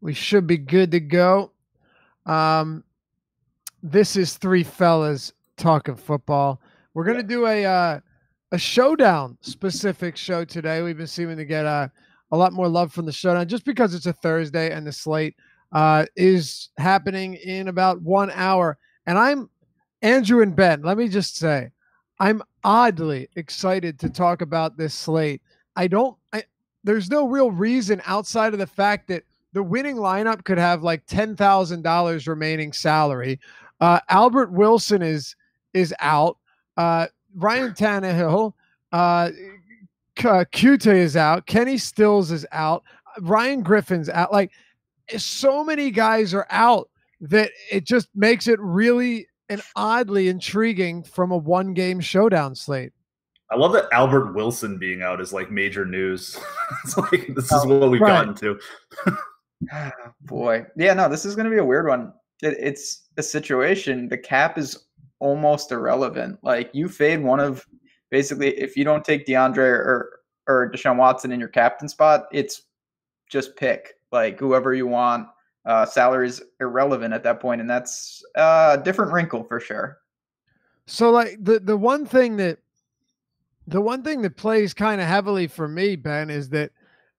We should be good to go. Um, this is three fellas talking football. We're gonna do a showdown specific show today. We've been seeming to get a lot more love from the showdown just because it's a Thursday and the slate is happening in about 1 hour. And I'm Andrew and Ben. Let me just say, I'm oddly excited to talk about this slate. I don't. I, there's no real reason outside of the fact that the winning lineup could have like $10,000 remaining salary. Albert Wilson is out. Ryan Tannehill, Cute is out. Kenny Stills is out. Ryan Griffin's out. Like so many guys are out that it just makes it really and oddly intriguing from a one-game showdown slate. I love that Albert Wilson being out is like major news. It's like this is what we've gotten to. Boy, yeah, no, this is going to be a weird one. It's a situation. The cap is almost irrelevant. Like you fade one of basically if you don't take DeAndre or Deshaun Watson in your captain spot, it's just pick like whoever you want. Salary's irrelevant at that point, and that's a different wrinkle for sure. So like the one thing that plays kind of heavily for me, Ben, is that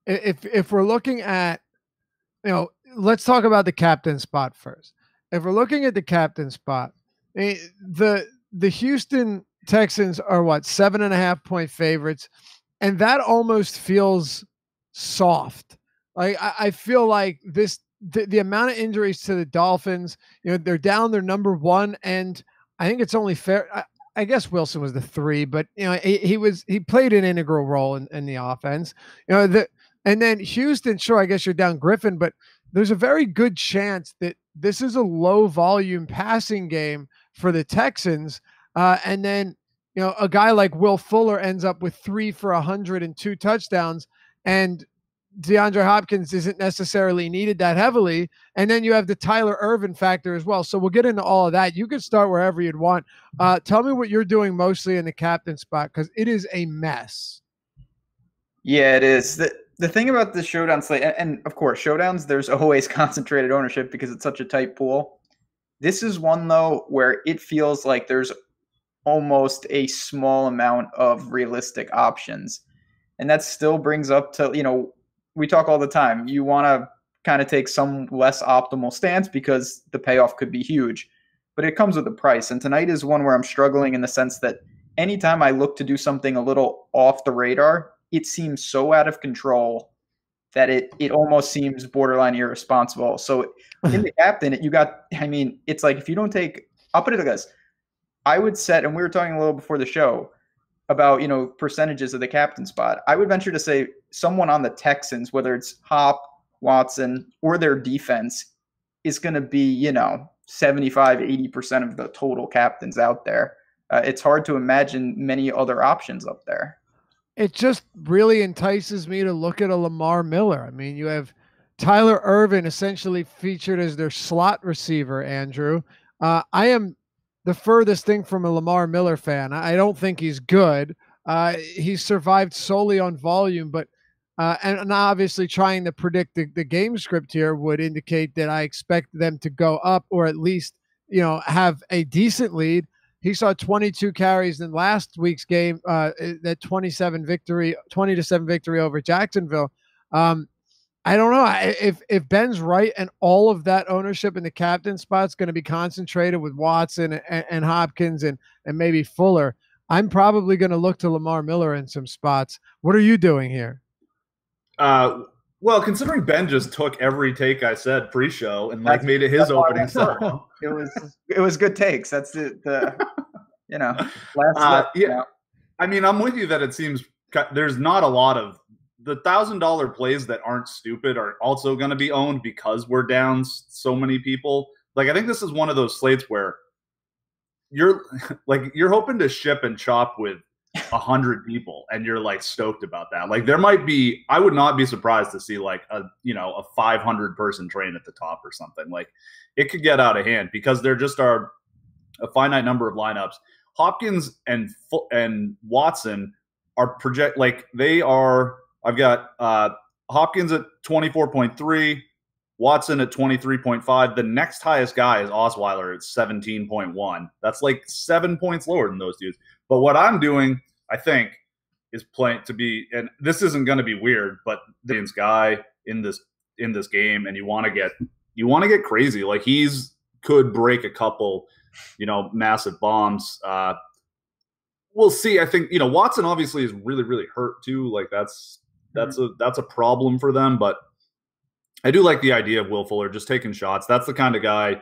if we're looking at, let's talk about the captain spot first. If we're looking at the captain spot, the Houston Texans are 7.5 point favorites, and that almost feels soft. Like I feel like the amount of injuries to the Dolphins, they're down their number one, and I think it's only fair. I guess Wilson was the 3, but he played an integral role in the offense. And then Houston, sure, I guess you're down Griffin, but there's a very good chance that this is a low volume passing game for the Texans. And then, a guy like Will Fuller ends up with 3 for 102 touchdowns, and DeAndre Hopkins isn't necessarily needed that heavily. And then you have the Tyler Ervin factor as well. So we'll get into all of that. You can start wherever you'd want. Tell me what you're doing mostly in the captain spot, because it is a mess. Yeah, it is. The thing about the showdown slate, and of course, showdowns, there's always concentrated ownership because it's such a tight pool. This is one, though, where it feels like there's almost a small amount of realistic options. And that still brings up to, we talk all the time. You want to kind of take some less optimal stance because the payoff could be huge, but it comes with a price. And tonight is one where I'm struggling in the sense that anytime I look to do something a little off the radar, it seems so out of control that it almost seems borderline irresponsible. So in the captain, it's like if you don't take, I'll put it like this. I would set, and we were talking a little before the show about, percentages of the captain spot. I would venture to say someone on the Texans, whether it's Hop, Watson, or their defense, is going to be, 75, 80% of the total captains out there. It's hard to imagine many other options up there. It just really entices me to look at a Lamar Miller. I mean, you have Tyler Ervin essentially featured as their slot receiver, Andrew. I am the furthest thing from a Lamar Miller fan. I don't think he's good. He's survived solely on volume, but and obviously trying to predict the game script here would indicate that I expect them to go up or at least, have a decent lead. He saw 22 carries in last week's game, that 20-7 victory over Jacksonville. I don't know if Ben's right and all of that ownership in the captain spot is going to be concentrated with Watson and Hopkins and maybe Fuller. I'm probably going to look to Lamar Miller in some spots. What are you doing here? Well, considering Ben just took every take I said pre-show and made it his opening song. It was good takes. That's the last. Yeah. I mean, I'm with you that it seems there's not a lot of the $1,000 plays that aren't stupid are also going to be owned because we're down so many people. Like, I think this is one of those slates where you're hoping to ship and chop with 100 people and you're like stoked about that. Like there might be, I would not be surprised to see like a 500 person train at the top or something. Like it could get out of hand because there just are a finite number of lineups. Hopkins and Watson are I've got Hopkins at 24.3, Watson at 23.5. The next highest guy is Osweiler at 17.1. That's like 7 points lower than those dudes. But what I'm doing, I think, is playing to be, and this isn't going to be weird, but the guy in this game, and you want to get crazy. Like he's could break a couple, massive bombs. We'll see. I think Watson obviously is really, really hurt too. Like that's a problem for them. But I do like the idea of Will Fuller just taking shots. That's the kind of guy.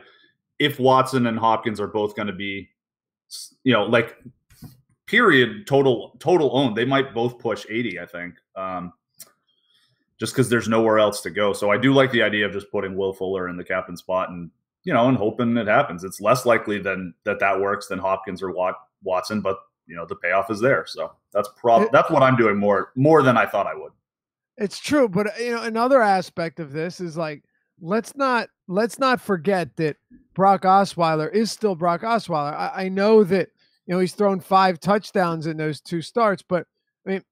If Watson and Hopkins are both going to be, like period total owned, they might both push 80. I think. Just because there's nowhere else to go. So I do like the idea of just putting Will Fuller in the captain spot and and hoping it happens. It's less likely than that works than Hopkins or Watson, but the payoff is there. So that's what I'm doing more than I thought I would. It's true, but another aspect of this is like let's not forget that Brock Osweiler is still Brock Osweiler. I know that he's thrown 5 touchdowns in those 2 starts, but I mean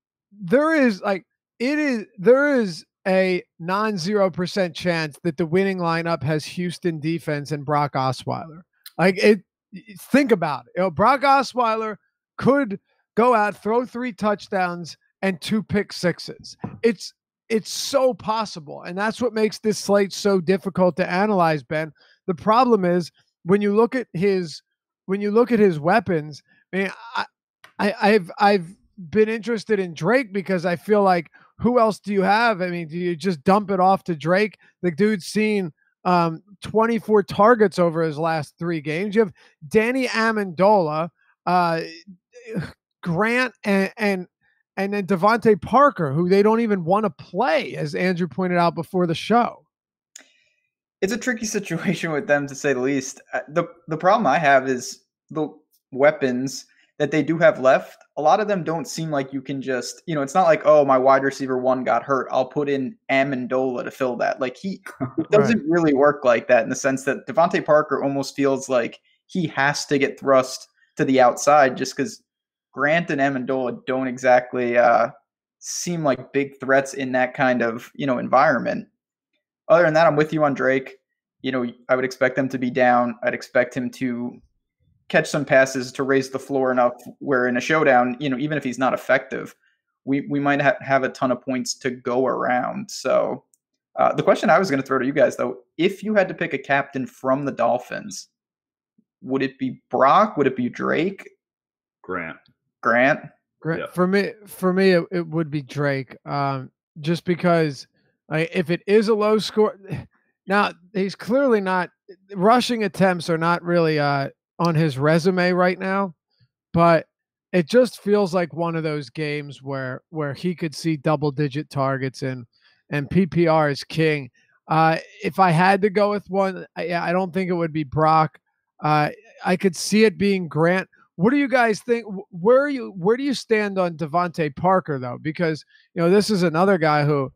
there is a non-0% chance that the winning lineup has Houston defense and Brock Osweiler. Think about it. Brock Osweiler could go out, throw 3 touchdowns and 2 pick sixes. It's so possible, and that's what makes this slate so difficult to analyze, Ben. The problem is when you look at his weapons. I mean, I've been interested in Drake because I feel like who else do you have? I mean, do you just dump it off to Drake? The dude's seen 24 targets over his last 3 games. You have Danny Amendola, Grant, and then Devontae Parker, who they don't even want to play, as Andrew pointed out before the show. It's a tricky situation with them, to say the least. The problem I have is the weapons that they do have left. A lot of them don't seem like you can just, it's not like, oh, my wide receiver 1 got hurt, I'll put in Amendola to fill that. Like it doesn't really work like that, in the sense that Devontae Parker almost feels like he has to get thrust to the outside just because Grant and Amendola don't exactly seem like big threats in that kind of, environment. Other than that, I'm with you on Drake. I would expect them to be down. I'd expect him to catch some passes to raise the floor enough where in a showdown, even if he's not effective, we might have a ton of points to go around. So the question I was going to throw to you guys, though, if you had to pick a captain from the Dolphins, would it be Brock? Would it be Drake? Grant. Yeah. For me, it would be Drake. Just because if it is a low score, now he's clearly not rushing attempts are not really on his resume right now, but it just feels like one of those games where he could see double-digit targets and PPR is king. If I had to go with one, I don't think it would be Brock. I could see it being Grant. What do you guys think? Where do you stand on Devontae Parker, though? Because this is another guy who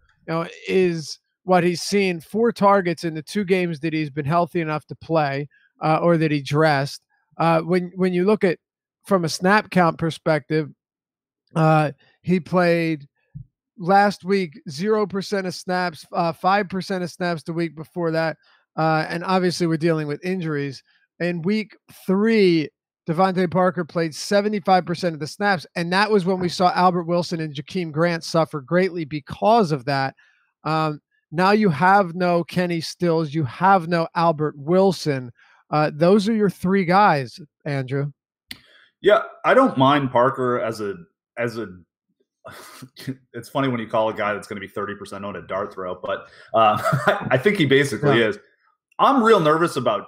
is what he's seen 4 targets in the 2 games that he's been healthy enough to play or that he dressed. When you look at from a snap count perspective, he played last week 0% of snaps, 5% of snaps the week before that, and obviously we're dealing with injuries. In week 3, Devontae Parker played 75% of the snaps, and that was when we saw Albert Wilson and Jakeem Grant suffer greatly because of that. Now you have no Kenny Stills, you have no Albert Wilson. Those are your 3 guys, Andrew. Yeah, I don't mind Parker as a. It's funny when you call a guy that's going to be 30% on a dart throw, but I think he basically is. I'm real nervous about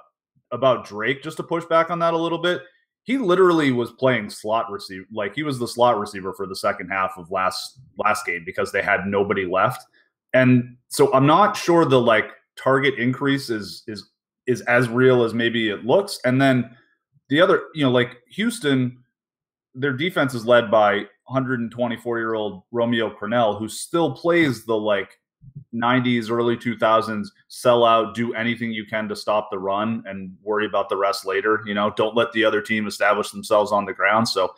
Drake, just to push back on that a little bit. He literally was playing slot receiver, like he was the slot receiver for the second half of last game because they had nobody left, and so I'm not sure the target increase is as real as maybe it looks. And then the other, Houston, their defense is led by 124-year-old Romeo Crennel, who still plays the 90s, early 2000s, sell out, do anything you can to stop the run and worry about the rest later. Don't let the other team establish themselves on the ground. So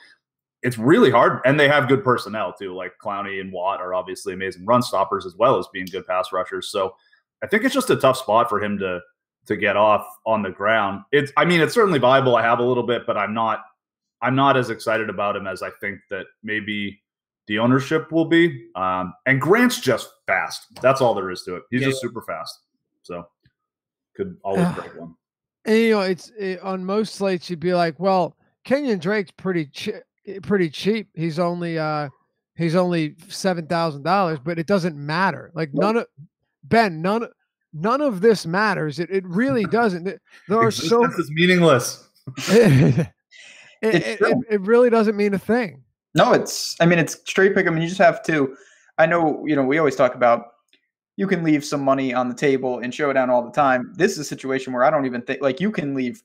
it's really hard. And they have good personnel too. Like Clowney and Watt are obviously amazing run stoppers as well as being good pass rushers. So I think it's just a tough spot for him to get off on the ground. It's certainly viable. I have a little bit, but I'm not as excited about him as I think that maybe the ownership will be. And Grant's just fast. That's all there is to it. He's just super fast. So could always break one. And on most slates you'd be like, well, Kenyon Drake's pretty cheap. He's only $7,000, but it doesn't matter. Like none of this matters. It really doesn't. There are Existence is meaningless. It really doesn't mean a thing. No, it's straight pick. I mean, you just have to. I know, we always talk about you can leave some money on the table in Showdown all the time. This is a situation where I don't even think, like, you can leave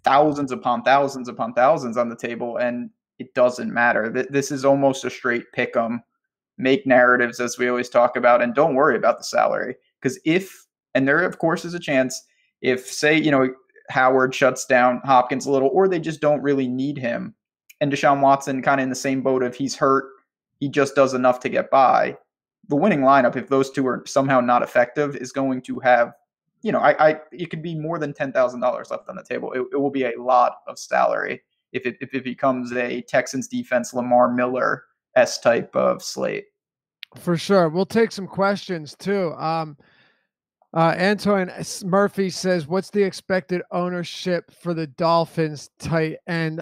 thousands upon thousands upon thousands on the table, and it doesn't matter. This is almost a straight pick 'em, make narratives, as we always talk about, and don't worry about the salary. Because and there, of course, is a chance if, say, Howard shuts down Hopkins a little, or they just don't really need him, and Deshaun Watson kind of in the same boat of he's hurt, he just does enough to get by. The winning lineup, if those two are somehow not effective, is going to have, it could be more than $10,000 left on the table. It will be a lot of salary if it becomes a Texans defense Lamar Miller S type of slate. For sure. We'll take some questions too. Antoine Murphy says, what's the expected ownership for the Dolphins tight end?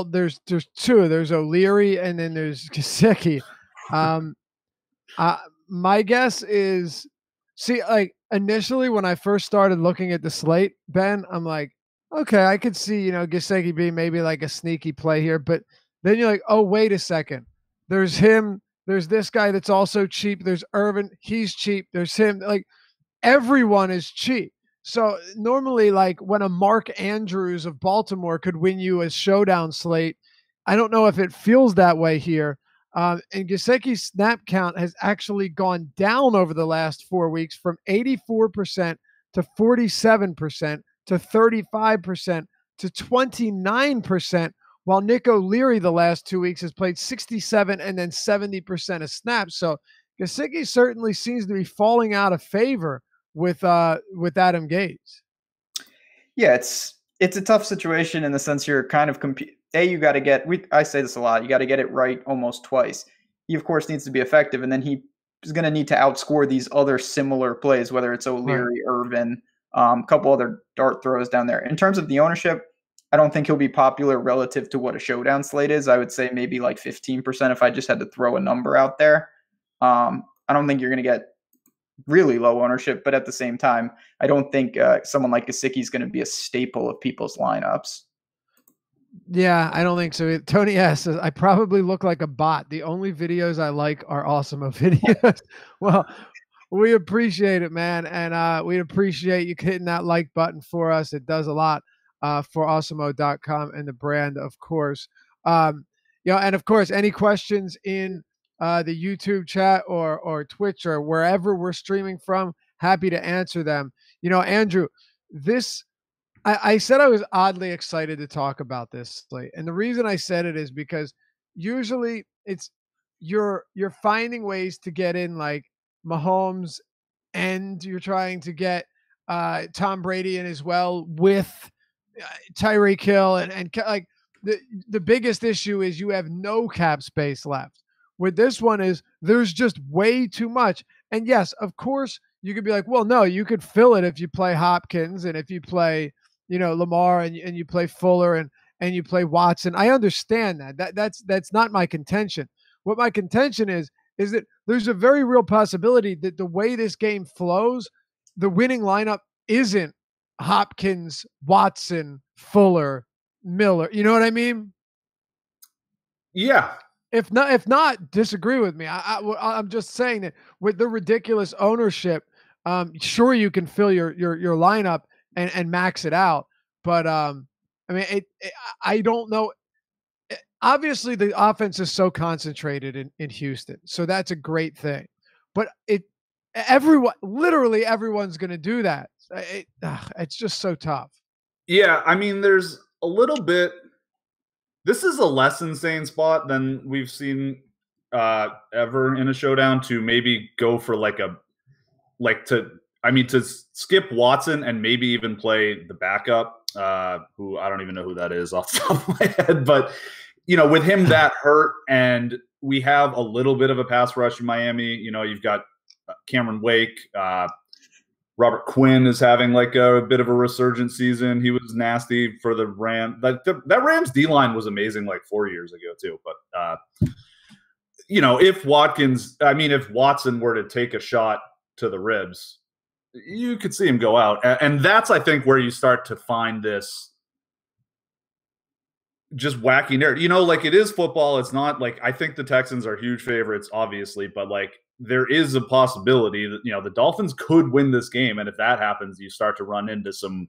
There's two. There's O'Leary and then there's Gesicki. My guess is, initially when I first started looking at the slate, Ben, I'm like, okay, I could see, Gesicki being maybe like a sneaky play here, but then you're like, oh, wait a second. There's him. There's this guy that's also cheap. There's Irvin. He's cheap. There's him. Like, everyone is cheap. So normally, like, when a Mark Andrews of Baltimore could win you a Showdown slate, I don't know if it feels that way here. And Gesicki's snap count has actually gone down over the last 4 weeks from 84% to 47% to 35% to 29%, while Nick O'Leary the last 2 weeks has played 67 and then 70% of snaps. So Gesicki certainly seems to be falling out of favor with Adam Gase. Yeah, it's a tough situation in the sense you're kind of you got to get, I say this a lot, you got to get it right almost twice. He, of course, needs to be effective, and then he is going to need to outscore these other similar plays, whether it's O'Leary, Irvin, a couple other dart throws down there. In terms of the ownership, I don't think he'll be popular relative to what a Showdown slate is. I would say maybe like 15% if I just had to throw a number out there. I don't think you're going to get really low ownership, but at the same time, I don't think someone like Gesicki is going to be a staple of people's lineups. Yeah, I don't think so. Tony S says, I probably look like a bot. The only videos I like are Awesemo videos. Well, we appreciate it, man. And we appreciate you hitting that like button for us. It does a lot for Awesemo.com and the brand, of course. And of course, any questions in the YouTube chat or Twitch or wherever we're streaming from, happy to answer them. Andrew, I said I was oddly excited to talk about this slate. And the reason I said it is because usually it's you're finding ways to get in like Mahomes, and you're trying to get Tom Brady in as well with Tyreek Hill and like the biggest issue is you have no cap space left. With this one is there's just way too much. And yes, of course you could be like, well, no, you could fill it if you play Hopkins and if you play Lamar and you play Fuller and you play Watson. I understand that. That's not my contention. What my contention is that there's a very real possibility that the way this game flows, the winning lineup isn't Hopkins, Watson, Fuller, Miller. You know what I mean? Yeah. If not, disagree with me. I'm just saying that with the ridiculous ownership, sure you can fill your lineup and max it out. But I don't know. Obviously, the offense is so concentrated in Houston, so that's a great thing. But literally everyone's going to do that. It's just so tough. Yeah, there's a little bit. This is a less insane spot than we've seen ever in a Showdown to maybe go for like to skip Watson and maybe even play the backup, who I don't even know who that is off the top of my head, but with him that hurt, and we have a little bit of a pass rush in Miami. You've got Cameron Wake, Robert Quinn is having like a bit of a resurgent season. He was nasty for the Rams. That Rams D-line was amazing like 4 years ago too. But if Watson were to take a shot to the ribs, you could see him go out. And that's, I think, where you start to find this just wacky narrative. Like, it is football. It's not like, I think the Texans are huge favorites, obviously, but like, there is a possibility that, the Dolphins could win this game. And if that happens, you start to run into some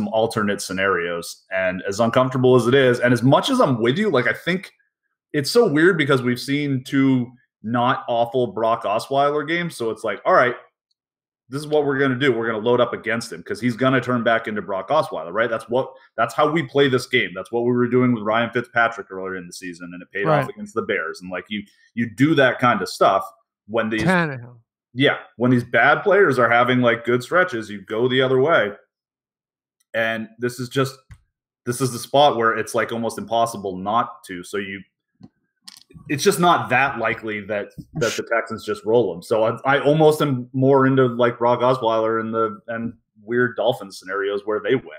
alternate scenarios. And as uncomfortable as it is, and as much as I'm with you, like, I think it's so weird because we've seen two not awful Brock Osweiler games. So it's like, all right, this is what we're going to do. We're going to load up against him because he's going to turn back into Brock Osweiler, right? That's how we play this game. That's what we were doing with Ryan Fitzpatrick earlier in the season, and it paid off against the Bears. And like, you do that kind of stuff when these bad players are having like good stretches, you go the other way. And this is the spot where it's like almost impossible not to. So it's just not that likely that the Texans just roll them. So I almost am more into like Brock Osweiler and weird Dolphins scenarios where they win.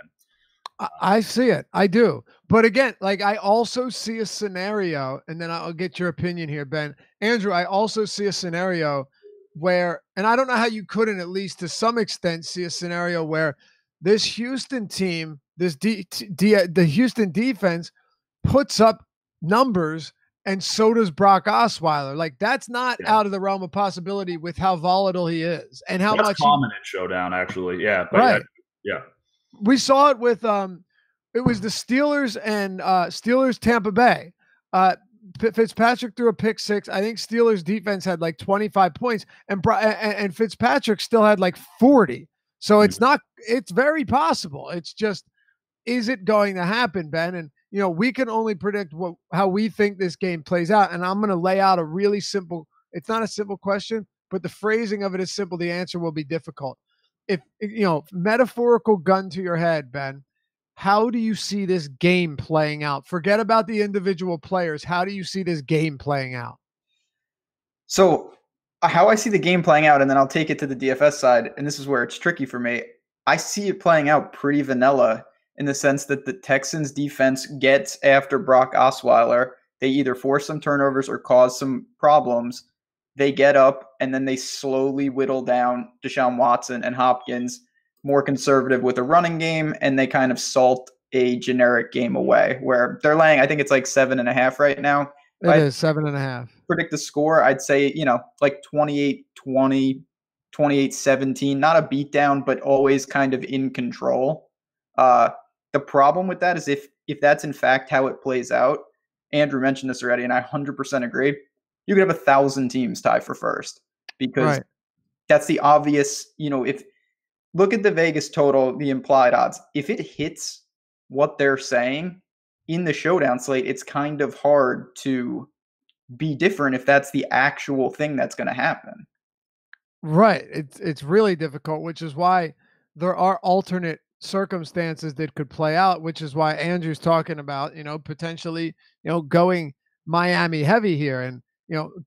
I see it. I do. But again, like, I also see a scenario, and then I'll get your opinion here, Ben. Andrew, I also see a scenario where, and I don't know how you couldn't at least to some extent see a scenario where this Houston team, the Houston defense puts up numbers, and so does Brock Osweiler. Like, that's not out of the realm of possibility with how volatile he is and how much common in Showdown, actually. Yeah. But right. Yeah. We saw it with it was the Steelers and Steelers Tampa Bay. Fitzpatrick threw a pick six. I think Steelers defense had like 25 points, and Fitzpatrick still had like 40. So it's very possible. It's just, is it going to happen, Ben? And we can only predict how we think this game plays out. And I'm going to lay out a really simple. It's not a simple question, but the phrasing of it is simple. The answer will be difficult. If metaphorical gun to your head, Ben, how do you see this game playing out? Forget about the individual players. How do you see this game playing out? So how I see the game playing out, and then I'll take it to the DFS side, and this is where it's tricky for me. I see it playing out pretty vanilla in the sense that the Texans defense gets after Brock Osweiler. They either force some turnovers or cause some problems. They get up, and then they slowly whittle down Deshaun Watson and Hopkins, more conservative with a running game, and they kind of salt a generic game away where they're laying, I think it's like 7.5 right now. It is 7.5. Predict the score, I'd say, like 28-20, 28-17, not a beatdown, but always kind of in control. The problem with that is if that's in fact how it plays out, Andrew mentioned this already, and I 100% agree, you could have 1,000 teams tie for first because that's the obvious, if look at the Vegas total, the implied odds. If it hits what they're saying in the Showdown slate, it's kind of hard to be different if that's the actual thing that's going to happen. Right. It's really difficult, which is why there are alternate circumstances that could play out, which is why Andrew's talking about, potentially, going Miami heavy here. And,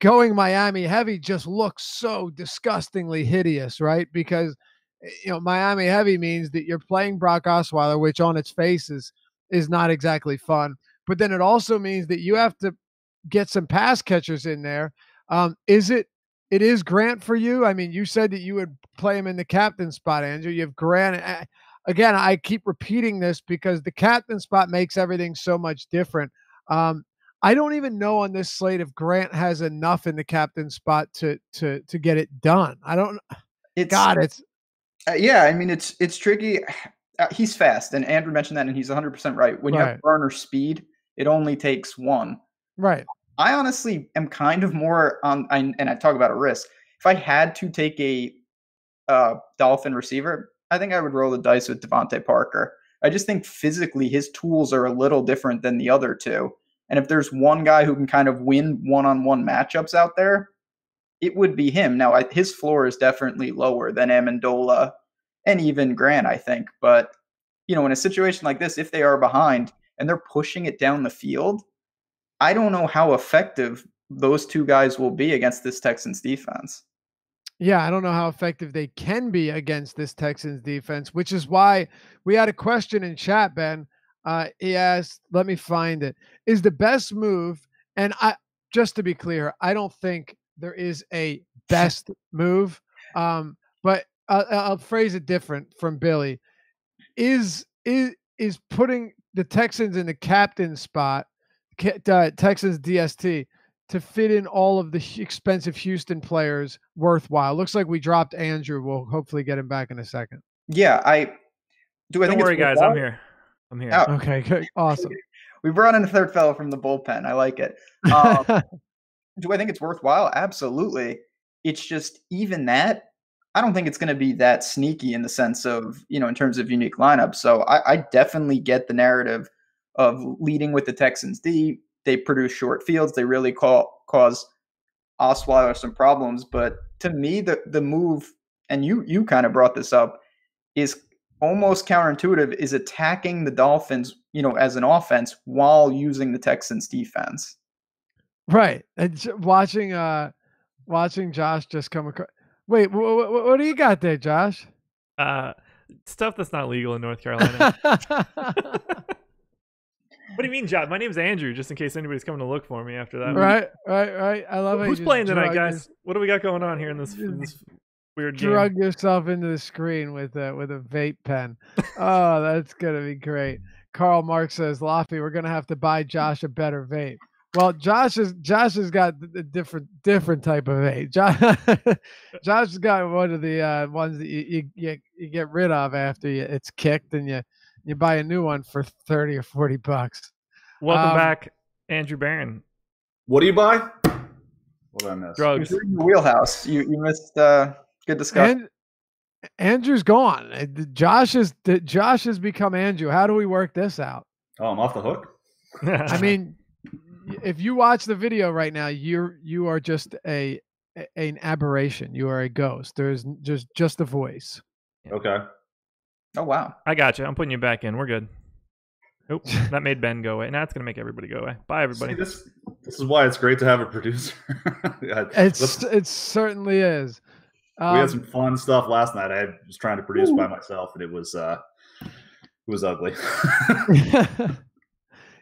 going Miami heavy just looks so disgustingly hideous, right? Because, Miami heavy means that you're playing Brock Osweiler, which on its face is not exactly fun. But then it also means that you have to get some pass catchers in there. It is Grant for you? I mean, you said that you would play him in the captain spot, Andrew. You have Grant. Again, I keep repeating this because the captain spot makes everything so much different. I don't even know on this slate if Grant has enough in the captain spot to get it done. I don't. Yeah, I mean, it's tricky. He's fast, and Andrew mentioned that, and he's 100% right. When you have burner speed, it only takes one. Right. I honestly am kind of more on, and I talk about a risk. If I had to take a Dolphin receiver, I think I would roll the dice with Devontae Parker. I just think physically his tools are a little different than the other two. And if there's one guy who can kind of win one-on-one matchups out there, it would be him. Now, his floor is definitely lower than Amendola and even Grant, I think. But, in a situation like this, if they are behind and they're pushing it down the field, I don't know how effective those two guys will be against this Texans defense. Yeah, I don't know how effective they can be against this Texans defense, which is why we had a question in chat, Ben. He asked, let me find it. Is the best move, and just to be clear, I don't think there is a best move, but I'll phrase it different from Billy. Is putting the Texans in the captain spot, Texans DST, to fit in all of the expensive Houston players worthwhile? Looks like we dropped Andrew. We'll hopefully get him back in a second. Yeah, Don't worry, guys. I'm here. Oh. Okay, good. Awesome. We brought in a third fellow from the bullpen. I like it. Do I think it's worthwhile? Absolutely. It's just even that, I don't think it's going to be that sneaky in the sense of, in terms of unique lineups. So I definitely get the narrative of leading with the Texans D. They produce short fields. They really cause Osweiler some problems. But to me, the move, and you kind of brought this up, is almost counterintuitive, is attacking the Dolphins, as an offense while using the Texans defense. Right. And watching Josh just come across. Wait, what do you got there, Josh? Stuff that's not legal in North Carolina. What do you mean, Josh? My name's Andrew, just in case anybody's coming to look for me after that. Right. I love it. Who's playing tonight, guys? What do we got going on here in this weird game? Drug yourself into the screen with a vape pen. Oh, that's gonna be great. Karl Marx says, Lofty, we're gonna have to buy Josh a better vape. Well, Josh has got a different type of vape. Josh has got one of the ones that you get rid of after it's kicked, and you buy a new one for $30 or $40. Welcome back, Andrew Barron. What do you buy? What did I miss? Drugs. You're in your wheelhouse. You missed good discussion. Andrew's gone. Josh has become Andrew. How do we work this out? Oh, I'm off the hook. I mean, if you watch the video right now, you are just an aberration. You are a ghost. There's just a voice. Okay. Oh wow. I got you. I'm putting you back in. We're good. Nope. That made Ben go away. Now it's gonna make everybody go away. Bye, everybody. See, this is why it's great to have a producer. It certainly is. We had some fun stuff last night. I was trying to produce by myself, and it was ugly.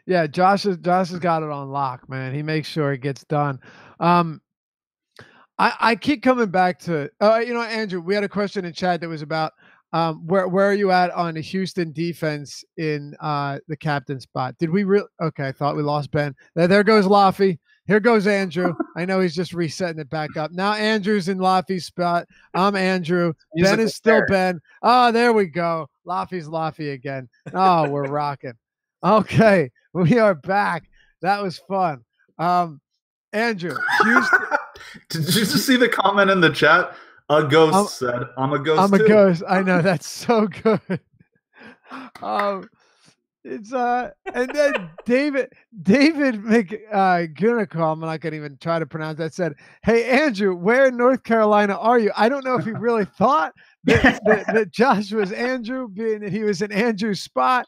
Yeah, Josh has got it on lock, man. He makes sure it gets done. I keep coming back to Andrew, we had a question in chat that was about where are you at on the Houston defense in the captain spot? Did we okay, I thought we lost Ben. There goes Laffy. Here goes Andrew. I know he's just resetting it back up. Now Andrew's in Laffy's spot. I'm Andrew. Ben is still Ben. Oh, there we go. Laffy's Laffy again. Oh, we're rocking. Okay, we are back. That was fun. Andrew, Houston. Did you just see the comment in the chat? A ghost said, "I'm a ghost. I'm a ghost." I know, that's so good. It's and then David McGunical, I'm not gonna even try to pronounce that, said, "Hey Andrew, where in North Carolina are you?" I don't know if he really thought that Josh was Andrew, being that he was in Andrew's spot.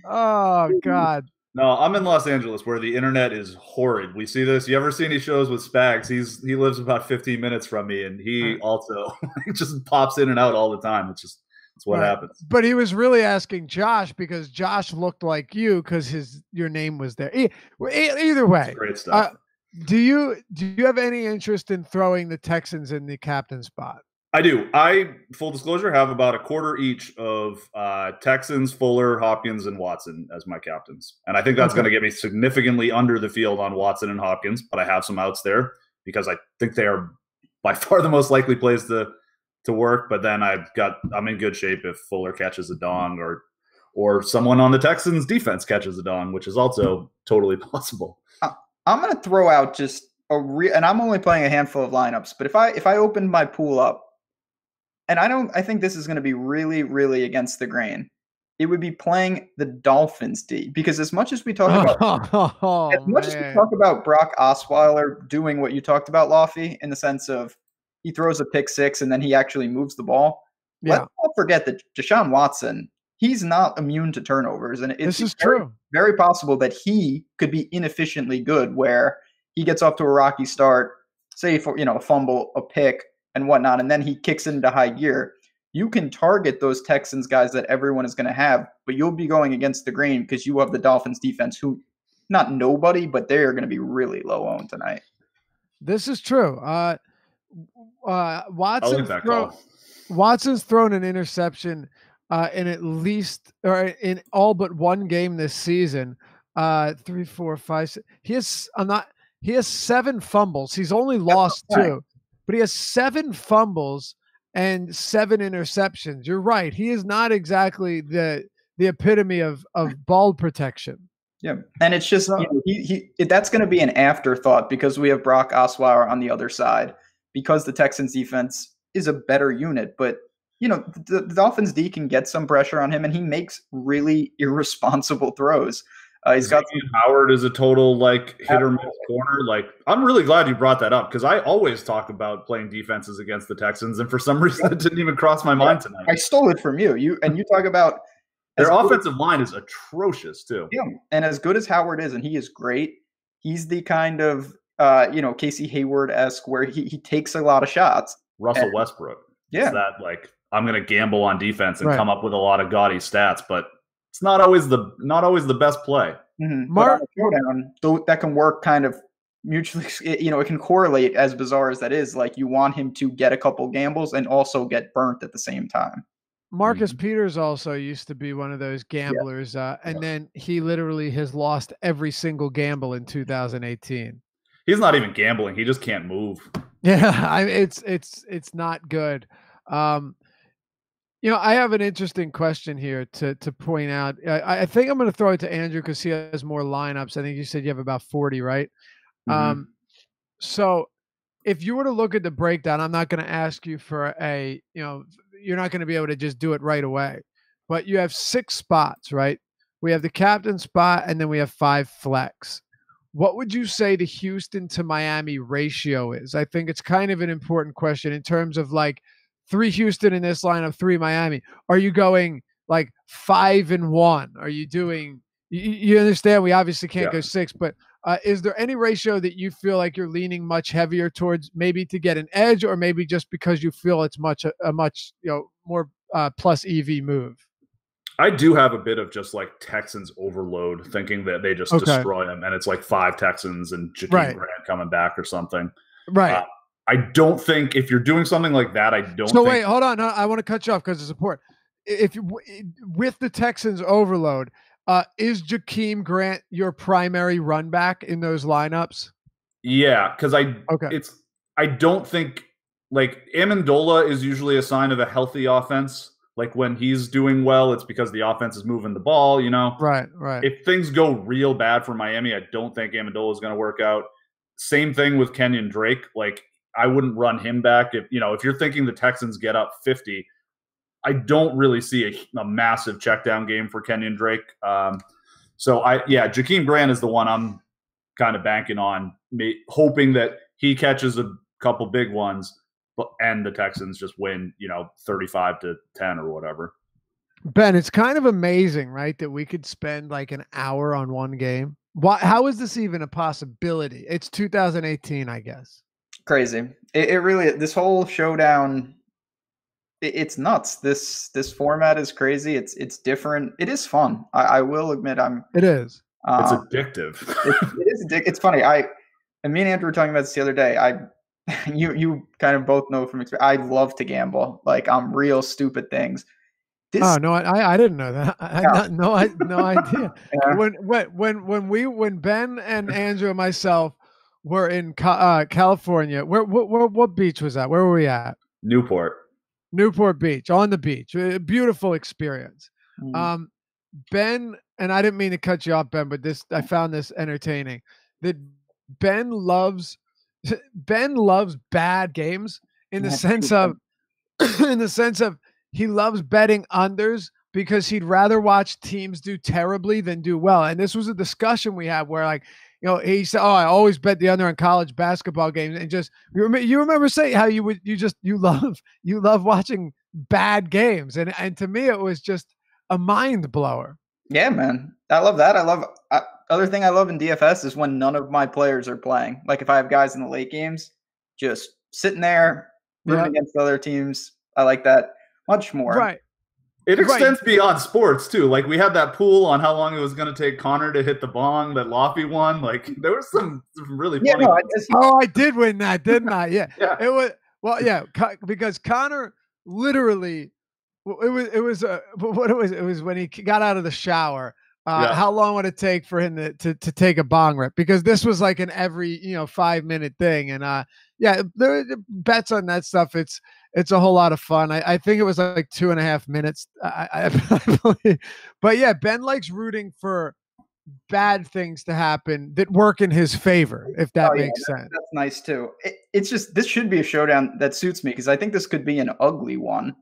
Oh God. No, I'm in Los Angeles, where the internet is horrid. We see this. You ever see any shows with Spags? He lives about 15 minutes from me, and he also just pops in and out all the time. It's what happens. But he was really asking Josh because Josh looked like you because your name was there. Either way, that's great stuff. Do you have any interest in throwing the Texans in the captain spot? I do. Full disclosure, have about a quarter each of Texans, Fuller, Hopkins, and Watson as my captains. And I think that's going to get me significantly under the field on Watson and Hopkins, but I have some outs there because I think they are by far the most likely plays to work. But then I'm in good shape if Fuller catches a dong or someone on the Texans defense catches a dong, which is also totally possible. I'm going to throw out just and I'm only playing a handful of lineups, but if I open my pool up, and I think this is going to be really, really against the grain. it would be playing the Dolphins D, because as much as we talk about Brock Osweiler doing what you talked about, Lofty, in the sense of he throws a pick six and then he actually moves the ball. Let's not forget that Deshaun Watson, he's not immune to turnovers, and it's true. Very possible that he could be inefficiently good, where he gets off to a rocky start, say for a fumble, a pick, and whatnot, and then he kicks it into high gear. You can target those Texans guys that everyone is going to have, but you'll be going against the grain because you have the Dolphins defense, who, not nobody, but they are going to be really low owned tonight. This is true. Watson's thrown an interception in at least, or in all but one game this season. 3, 4, 5, 6. He has 7 fumbles. He's only lost 2, but he has 7 fumbles and 7 interceptions. You're right. He is not exactly the epitome of ball protection. Yeah, and it's just that's going to be an afterthought because we have Brock Osweiler on the other side, because the Texans defense is a better unit. But the Dolphins D can get some pressure on him, and he makes really irresponsible throws. He's got Howard is a total hit or miss corner. I'm really glad you brought that up, because I always talk about playing defenses against the Texans, and for some reason it didn't even cross my mind tonight. I stole it from you. You talk about their offensive line is atrocious too. Yeah, and as good as Howard is, and he is great, he's the kind of Casey Hayward-esque where he takes a lot of shots. Russell Westbrook. Yeah, it's that I'm going to gamble on defense and come up with a lot of gaudy stats, but it's not always the best play. Mm-hmm. But on a Showdown, that can work kind of mutually. It can correlate, as bizarre as that is. You want him to get a couple gambles and also get burnt at the same time. Marcus Peters also used to be one of those gamblers, and then he literally has lost every single gamble in 2018. He's not even gambling; he just can't move. Yeah, it's not good. I have an interesting question here to point out. I think I'm going to throw it to Andrew because he has more lineups. I think you said you have about 40, right? Mm-hmm. So if you were to look at the breakdown, I'm not going to ask you for you're not going to be able to just do it right away, but you have 6 spots, right? We have the captain spot, and then we have 5 flex. What would you say the Houston to Miami ratio is? I think it's kind of an important question in terms of 3 Houston in this lineup, 3 Miami. Are you going 5-1? Are you doing? You understand? We obviously can't go 6, but is there any ratio that you feel like you're leaning much heavier towards, maybe to get an edge, or maybe just because you feel it's a much more plus EV move? I do have a bit of just Texans overload, thinking that they just destroy them, and it's 5 Texans and Jakeem Grant coming back or something. Right. I don't think if you're doing something like that, wait, hold on. No, I want to cut you off because it's important. If with the Texans overload, is Jakeem Grant your primary run back in those lineups? Yeah, because I don't think Amendola is usually a sign of a healthy offense. When he's doing well, it's because the offense is moving the ball. Right. If things go real bad for Miami, I don't think Amendola is going to work out. Same thing with Kenyon Drake. I wouldn't run him back. If you're thinking the Texans get up 50, I don't really see a massive check down game for Kenyon Drake. Jakeem Grant is the one I'm kind of banking on, hoping that he catches a couple big ones, and the Texans just win, 35-10 or whatever. Ben, it's kind of amazing, right, that we could spend an hour on one game. How is this even a possibility? It's 2018, I guess. Crazy. It really, this whole Showdown, it's nuts. This format is crazy. It's different. It is fun. I will admit it is. It's addictive. It is addictive. It's funny. And me and Andrew were talking about this the other day. You kind of both know from experience, I love to gamble, on real stupid things. I didn't know that. I had no idea. Yeah. When Ben and Andrew and myself were in California, what beach was that? Where were we at? Newport Beach, on the beach. A beautiful experience. Mm. Ben, and I didn't mean to cut you off, Ben, but I found this entertaining. That Ben loves bad games in the sense of he loves betting unders because he'd rather watch teams do terribly than do well. And this was a discussion we had where, like, he said, "Oh, I always bet the under on college basketball games," and just you remember saying how you love watching bad games, and to me it was just a mind blower. Yeah, man, I love that. Other thing I love in DFS is when none of my players are playing. Like if I have guys in the late games, just sitting there rooting against other teams. I like that much more. Right. It extends beyond sports too. Like we had that pool on how long it was going to take Connor to hit the bong that Lofty won. Like there was some really funny. I did win that, didn't I? Yeah. Yeah. It was because Connor literally. It was when he got out of the shower. How long would it take for him to take a bong rip? Because this was like an every 5-minute thing, and there bets on that stuff. It's a whole lot of fun. I think it was like 2.5 minutes. I believe. But yeah, Ben likes rooting for bad things to happen that work in his favor, if that makes sense. That's nice too. It's just this should be a showdown that suits me because I think this could be an ugly one.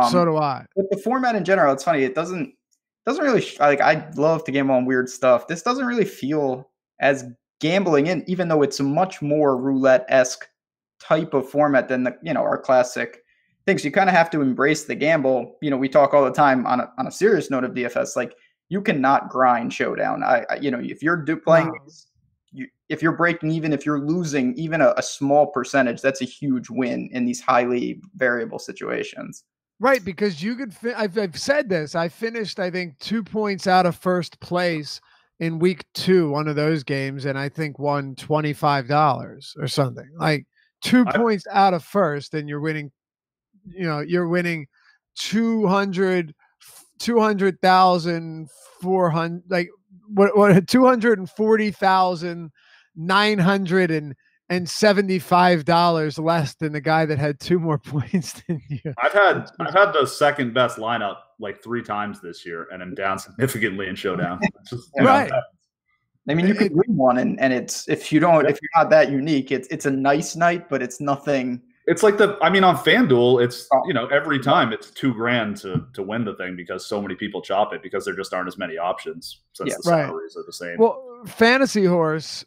So do I. But the format in general, it's funny. It doesn't really like. I love to gamble on weird stuff. This doesn't really feel as gambling in, even though it's a much more roulette-esque type of format than our classic things. You kind of have to embrace the gamble. We talk all the time on a serious note of DFS. Like you cannot grind Showdown. If you're playing, if you're breaking even, if you're losing even a small percentage, that's a huge win in these highly variable situations. Right, because you could. I've said this. I finished, I think, 2 points out of first place in week 2, one of those games, and I think won $25 or something. Like 2 points out of first, and you're winning. You're winning 240,400, like what 240,975 less than the guy that had 2 more points than you. I've had the second best lineup like 3 times this year, and I'm down significantly in Showdown. Right. I mean, you could win one, and it's if you're not that unique, it's a nice night, but it's nothing. It's like on FanDuel, it's every time it's $2,000 to win the thing because so many people chop it because there just aren't as many options since the salaries are the same. Well, Fantasy Horse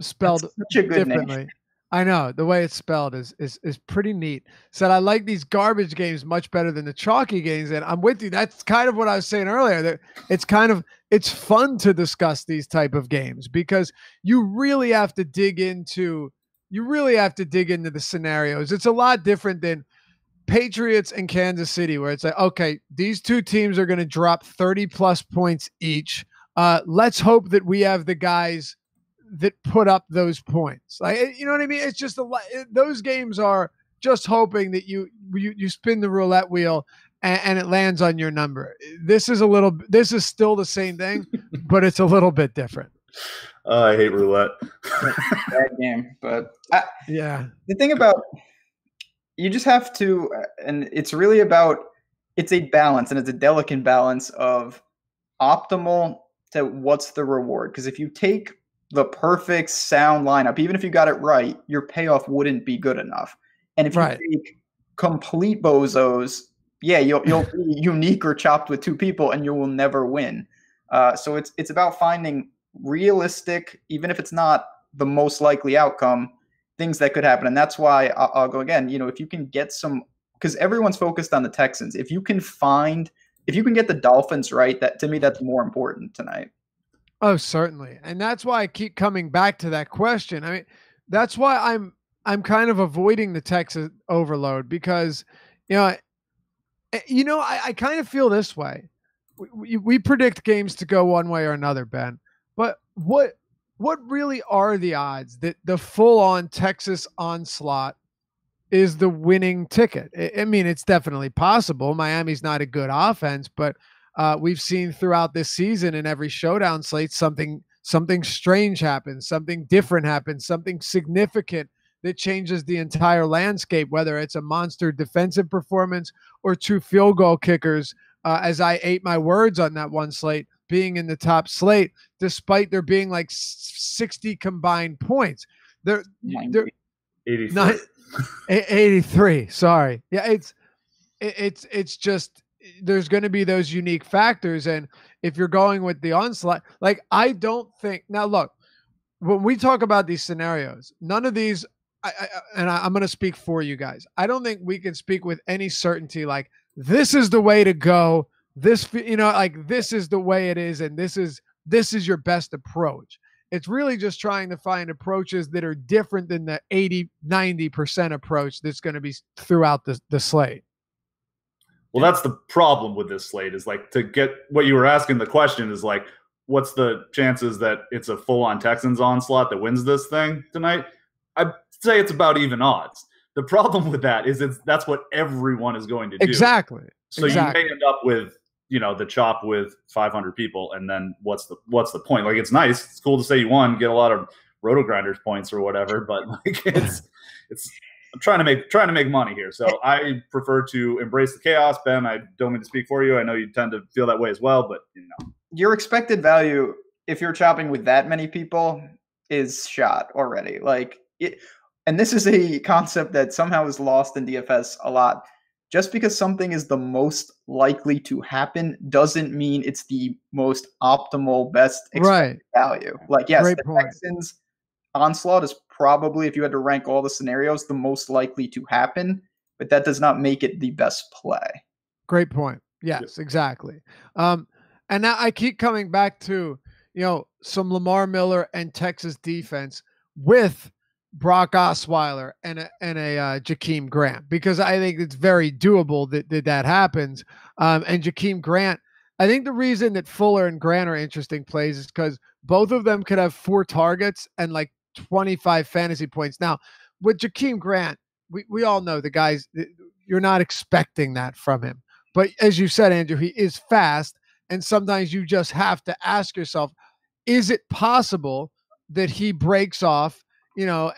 spelled such a good differently. Name. I know the way it's spelled is pretty neat. Said I like these garbage games much better than the chalky games, and I'm with you. That's kind of what I was saying earlier. That it's fun to discuss these type of games because you really have to dig into the scenarios. It's a lot different than Patriots and Kansas City, where it's like, okay, these two teams are going to drop 30 plus points each. Let's hope that we have the guys that put up those points. Like, you know what I mean? It's just those games are just hoping that you spin the roulette wheel and it lands on your number. This is still the same thing, but it's a little bit different. I hate roulette. Bad game, but the thing about you just have to, and it's really about, it's a balance, and it's a delicate balance of optimal to what's the reward. Because if you take the perfect sound lineup, even if you got it right, your payoff wouldn't be good enough. And if you take complete bozos, you'll be unique or chopped with 2 people, and you will never win. So it's about finding realistic, even if it's not the most likely outcome, things that could happen. And that's why I'll go again. If you can get some, because everyone's focused on the Texans. If you can get the Dolphins right, that to me that's more important tonight. Oh, certainly. And that's why I keep coming back to that question. I mean, that's why I'm kind of avoiding the Texas overload because, I kind of feel this way. We predict games to go one way or another, Ben. But what really are the odds that the full-on Texas onslaught is the winning ticket? I mean, it's definitely possible. Miami's not a good offense, but we've seen throughout this season in every showdown slate something strange happens, something different happens, something significant that changes the entire landscape, whether it's a monster defensive performance or 2 field goal kickers, as I ate my words on that one slate, being in the top slate, despite there being like 60 combined points. They're 83. Sorry. Yeah, it's just there's going to be those unique factors. And if you're going with the onslaught, like I don't think now, look, when we talk about these scenarios, none of these, I'm going to speak for you guys. I don't think we can speak with any certainty like this is the way to go. This, like this is the way it is, and this is your best approach. It's really just trying to find approaches that are different than the 80-90% approach that's going to be throughout the slate. Well, that's the problem with this slate is like to get what you were asking the question is like, what's the chances that it's a full-on Texans onslaught that wins this thing tonight? I'd say it's about even odds. The problem with that is that's what everyone is going to do. Exactly. So you may end up with, the chop with 500 people, and then what's the point? Like, it's nice, it's cool to say you won, get a lot of Roto Grinders points or whatever, but like it's I'm trying to make money here. So I prefer to embrace the chaos. Ben, I don't mean to speak for you. I know you tend to feel that way as well, but your expected value, if you're chopping with that many people, is shot already. Like it, and this is a concept that somehow is lost in DFS a lot. Just because something is the most likely to happen doesn't mean it's the most optimal, best expected value. Like, yes, the Texans onslaught is probably, if you had to rank all the scenarios, the most likely to happen, but that does not make it the best play. Great point. Yes, exactly. And now I keep coming back to, some Lamar Miller and Texas defense with Brock Osweiler and a Jakeem Grant, because I think it's very doable that happens. And Jakeem Grant, I think the reason that Fuller and Grant are interesting plays is because both of them could have 4 targets and like 25 fantasy points. Now, with Jakeem Grant, we all know the guys, you're not expecting that from him. But as you said, Andrew, he is fast. And sometimes you just have to ask yourself, is it possible that he breaks off, he takes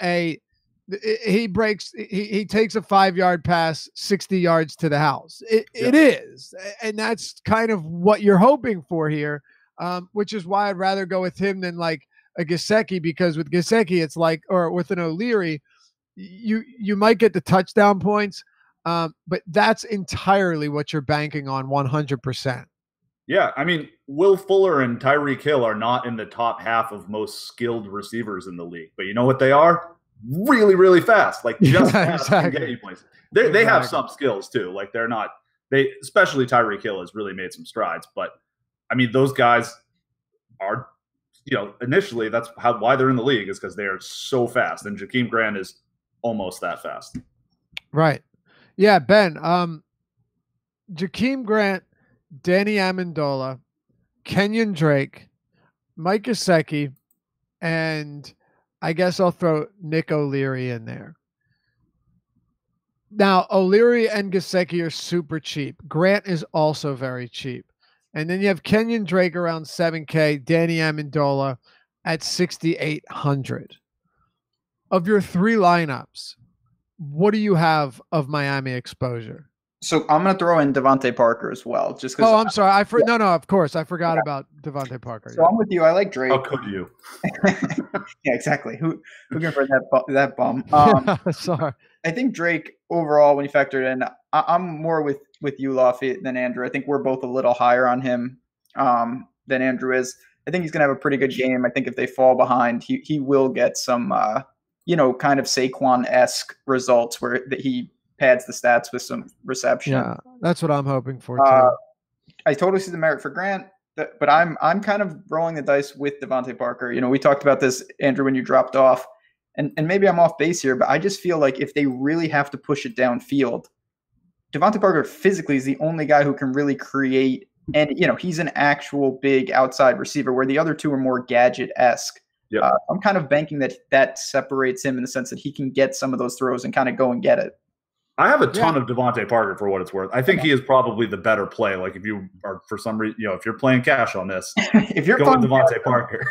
a 5-yard pass, 60 yards to the house. It is. And that's kind of what you're hoping for here, which is why I'd rather go with him than like a Gesicki, because with Gesicki, it's like, or with an O'Leary, you might get the touchdown points, but that's entirely what you're banking on 100%. Yeah, I mean, Will Fuller and Tyreek Hill are not in the top half of most skilled receivers in the league, but you know what they are? Really, really fast. Like just fast and get you points. They have some skills too. Like especially Tyreek Hill has really made some strides. But I mean, those guys are, initially that's why they're in the league is because they are so fast, and Jakeem Grant is almost that fast. Right. Yeah, Ben. Jakeem Grant, Danny Amendola, Kenyon Drake, Mike Gesicki, and I guess I'll throw Nick O'Leary in there. Now, O'Leary and Gesicki are super cheap. Grant is also very cheap. And then you have Kenyon Drake around $7K, Danny Amendola at $6,800. Of your 3 lineups, what do you have of Miami exposure? So I'm going to throw in Devontae Parker as well, just because. Oh, I'm sorry. No, of course. I forgot about Devontae Parker. So I'm with you. I like Drake. How could you? Yeah, exactly. Who can bring that bum? Sorry. I think Drake overall, when you factor it in, I'm more with you, Lofty, than Andrew. I think we're both a little higher on him than Andrew is. I think he's going to have a pretty good game. I think if they fall behind, he will get some, kind of Saquon-esque results where he pads the stats with some reception. Yeah, that's what I'm hoping for too. I totally see the merit for Grant, but I'm kind of rolling the dice with Devontae Parker. We talked about this, Andrew, when you dropped off, and maybe I'm off base here, but I just feel like if they really have to push it downfield, Devontae Parker physically is the only guy who can really create, and he's an actual big outside receiver where the other two are more gadget-esque. Yep. I'm kind of banking that separates him in the sense that he can get some of those throws and kind of go and get it. I have a ton of Devontae Parker for what it's worth. I think he is probably the better play. Like if you are for some reason, if you're playing cash on this, if you're going Devontae Parker,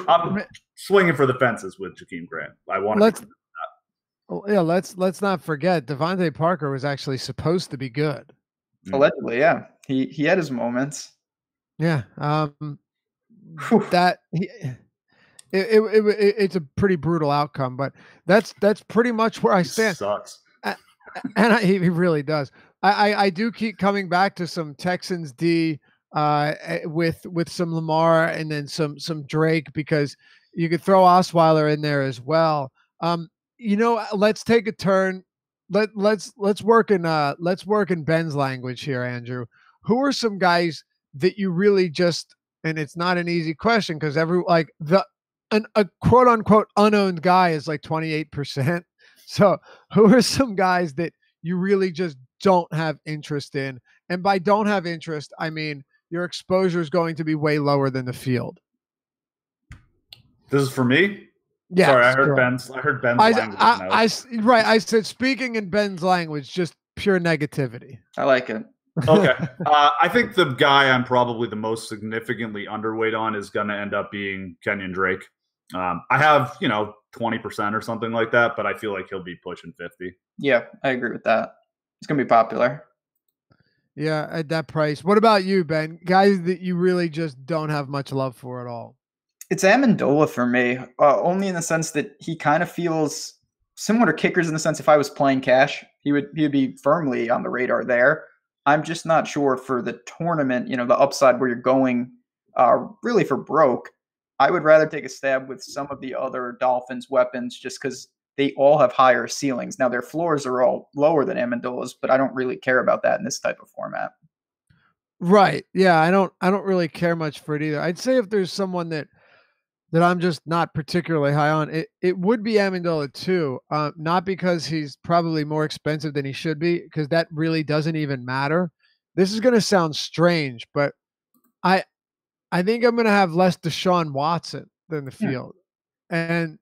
I'm swinging for the fences with Jakeem Grant. I want to. Let's not forget Devontae Parker was actually supposed to be good. Allegedly, yeah. He had his moments. Yeah. It's a pretty brutal outcome, but that's pretty much where I stand. Sucks. And he really does. I do keep coming back to some Texans D with some Lamar and then some Drake, because you could throw Osweiler in there as well. Let's take a turn. Let's work in Ben's language here, Andrew. Who are some guys that you really just, and it's not an easy question because a quote unquote unowned guy is like 28%. So who are some guys that you really just don't have interest in? And by don't have interest, I mean your exposure is going to be way lower than the field. This is for me? Yeah. Sorry, I heard Ben's language. I said speaking in Ben's language, just pure negativity. I like it. Okay. I think the guy I'm probably the most significantly underweight on is going to end up being Kenyon Drake. I have, 20% or something like that, but I feel like he'll be pushing 50. Yeah, I agree with that. It's going to be popular. Yeah, at that price. What about you, Ben? Guys that you really just don't have much love for at all? It's Amendola for me, only in the sense that he kind of feels similar to kickers in the sense if I was playing cash, he would be firmly on the radar there. I'm just not sure for the tournament, the upside where you're going really for broke. I would rather take a stab with some of the other Dolphins weapons just because they all have higher ceilings. Now, their floors are all lower than Amendola's, but I don't really care about that in this type of format. Right. Yeah, I don't really care much for it either. I'd say if there's someone that I'm just not particularly high on, it would be Amendola too. Not because he's probably more expensive than he should be, because that really doesn't even matter. This is going to sound strange, but I think I'm going to have less Deshaun Watson than the field. And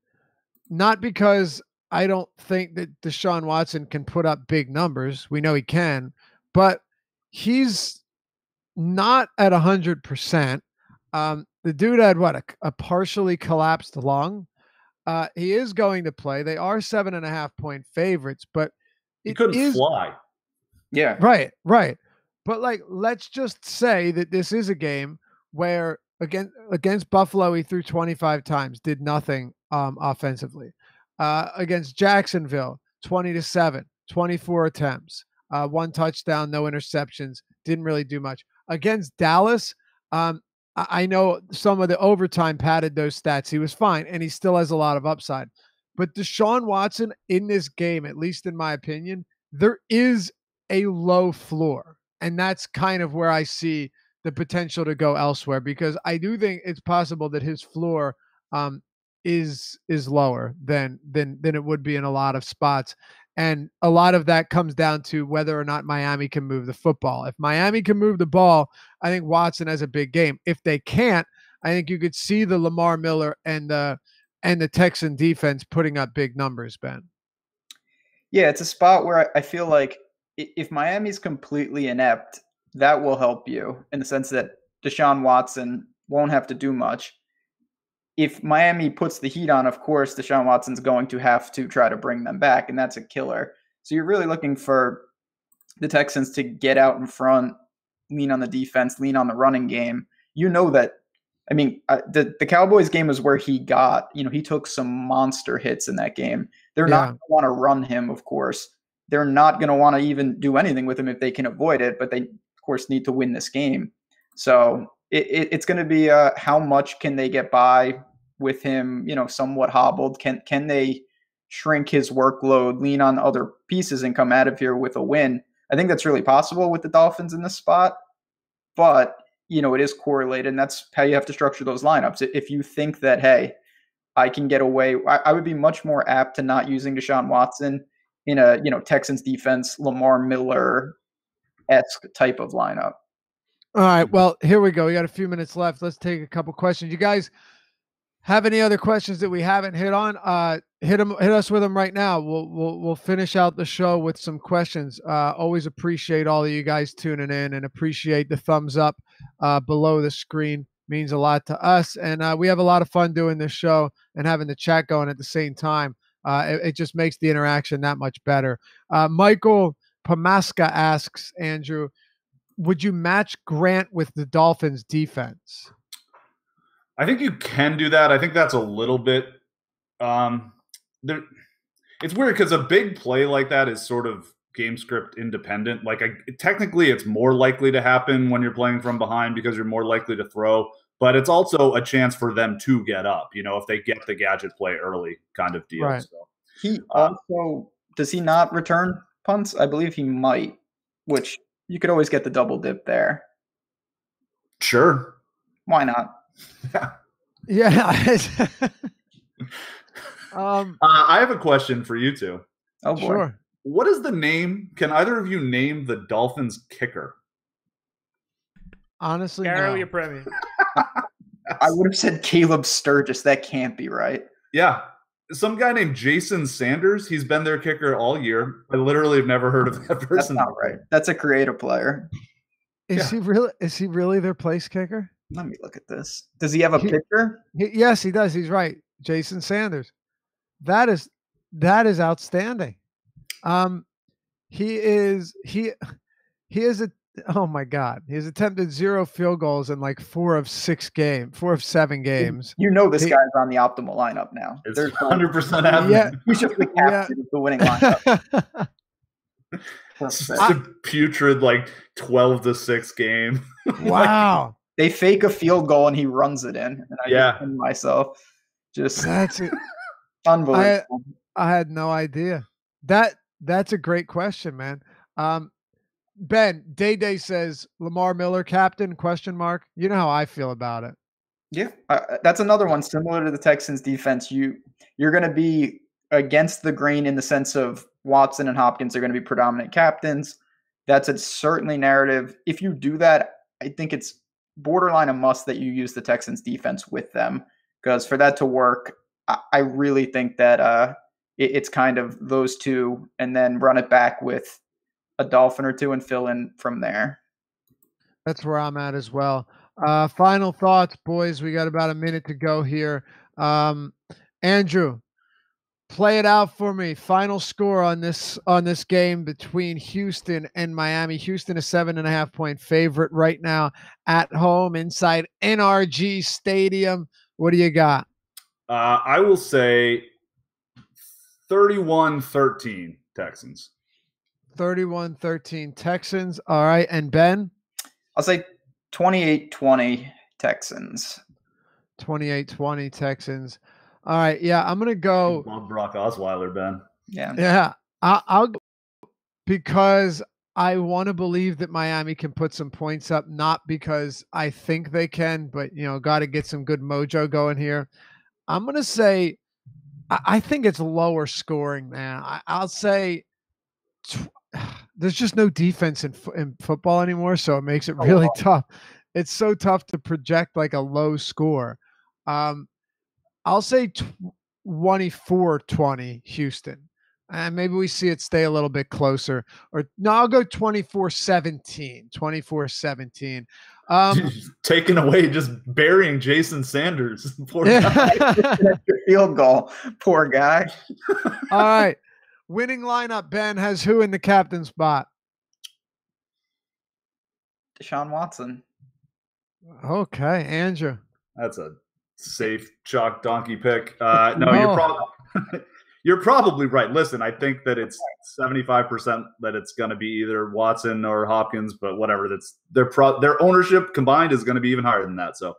not because I don't think that Deshaun Watson can put up big numbers. We know he can, but he's not at 100%. The dude had a partially collapsed lung. He is going to play. They are 7.5-point favorites, but he couldn't fly. Yeah. Right. But let's just say that this is a game where against Buffalo, he threw 25 times, did nothing offensively. Against Jacksonville, 20-7, 24 attempts, 1 touchdown, no interceptions, didn't really do much. Against Dallas, I know some of the overtime padded those stats. He was fine, and he still has a lot of upside. But Deshaun Watson in this game, at least in my opinion, there is a low floor. And that's kind of where I see the potential to go elsewhere, because I do think it's possible that his floor is lower than it would be in a lot of spots. And a lot of that comes down to whether or not Miami can move the football. If Miami can move the ball, I think Watson has a big game. If they can't, I think you could see the Lamar Miller and the Texan defense putting up big numbers, Ben. Yeah, it's a spot where I feel like if Miami's completely inept, that will help you in the sense that Deshaun Watson won't have to do much. If Miami puts the heat on, of course, Deshaun Watson's going to have to try to bring them back, and that's a killer. So you're really looking for the Texans to get out in front, lean on the defense, lean on the running game. You know that, I mean, the Cowboys game was where he took some monster hits in that game. They're not going to want to run him, of course. They're not going to want to even do anything with him if they can avoid it, but they, of course, need to win this game. So it's going to be how much can they get by with him, somewhat hobbled? Can they shrink his workload, lean on other pieces, and come out of here with a win? I think that's really possible with the Dolphins in this spot, but it is correlated, and that's how you have to structure those lineups. If you think that, hey, I can get away, I would be much more apt to not using Deshaun Watson in a Texans defense, Lamar Miller-esque type of lineup. All right, well, here we go. We got a few minutes left. Let's take a couple questions. You guys have any other questions that we haven't hit on? Hit us with them right now. We'll finish out the show with some questions. Always appreciate all of you guys tuning in, and appreciate the thumbs up below the screen. Means a lot to us, and we have a lot of fun doing this show and having the chat going at the same time. It just makes the interaction that much better. Michael Pamaska asks, Andrew, would you match Grant with the Dolphins defense? I think you can do that. I think that's a little bit it's weird because a big play like that is sort of game script independent. Like technically it's more likely to happen when you're playing from behind because you're more likely to throw, but it's also a chance for them to get up, if they get the gadget play early kind of deal. Right. So he also, does he not return punts? I believe he might, which you could always get the double dip there. Sure. Why not? Yeah. I have a question for you two. Oh, boy. Sure. What is the name? Can either of you name the Dolphins kicker? Honestly, Gary no. Premier. I would have said Caleb Sturgis. That can't be right. Yeah. Some guy named Jason Sanders. He's been their kicker all year. I literally have never heard of that person. That's not right. That's a creative player. Is he really their place kicker? Let me look at this. Does he have a picture? Yes, he does. He's right. Jason Sanders. That is outstanding. He is oh my God. He has attempted 0 field goals in like 4 of 7 games. You know this guy's on the optimal lineup now. It's 100% happening. Yeah. He's just the captain of the winning lineup. It's a putrid 12-6 game. Wow. They fake a field goal and he runs it in. And I just find myself just That's it. Unbelievable. I had no idea. That's a great question, man. Ben, Day says Lamar Miller captain ? You know how I feel about it. Yeah, that's another one similar to the Texans defense. You're going to be against the grain in the sense of Watson and Hopkins are going to be predominant captains. That's a certainly narrative. If you do that, I think it's borderline a must that you use the Texans defense with them, because for that to work, I really think that it's kind of those two and then run it back with a Dolphin or two and fill in from there. That's where I'm at as well. Final thoughts, boys. We got about a minute to go here. Andrew, play it out for me. Final score on this game between Houston and Miami. Houston is 7.5-point favorite right now at home inside NRG Stadium. What do you got? I will say 31-13 Texans. 31-13 Texans. All right. And Ben? I'll say 28-20 Texans. 28-20 Texans. All right. Yeah, I'm going to go. Love Brock Osweiler, Ben. Yeah. Yeah. I'll go because I want to believe that Miami can put some points up, not because I think they can, but, got to get some good mojo going here. I'm going to say I think it's lower scoring, man. I'll say there's just no defense in football anymore, so it makes it really tough. It's so tough to project like a low score. I'll say 24-20 Houston. And maybe we see it stay a little bit closer. Or no, I'll go 24-17. 24-17. Taking away, just burying Jason Sanders. Poor guy. Field goal. Poor guy. All right. Winning lineup, Ben, has who in the captain spot? Deshaun Watson. Okay, Andrew. That's a safe chalk donkey pick. No. You're probably right. Listen, I think that it's 75% that it's going to be either Watson or Hopkins, but whatever. That's their ownership combined is going to be even higher than that. So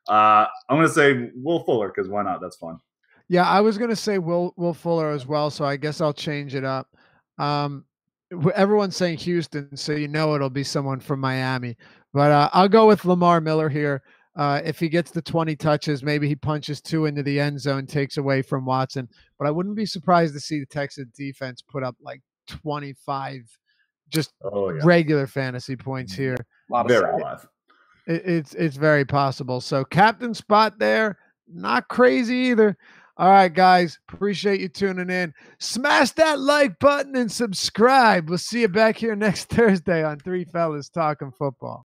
I'm going to say Will Fuller because why not? That's fun. Yeah, I was going to say Will Fuller as well, so I guess I'll change it up. Everyone's saying Houston, so it'll be someone from Miami. But I'll go with Lamar Miller here. If he gets the 20 touches, maybe he punches 2 into the end zone, takes away from Watson. But I wouldn't be surprised to see the Texas defense put up like 25 regular fantasy points here. Very live. It's very possible. So captain spot there, not crazy either. All right, guys, appreciate you tuning in. Smash that like button and subscribe. We'll see you back here next Thursday on Three Fellas Talking Football.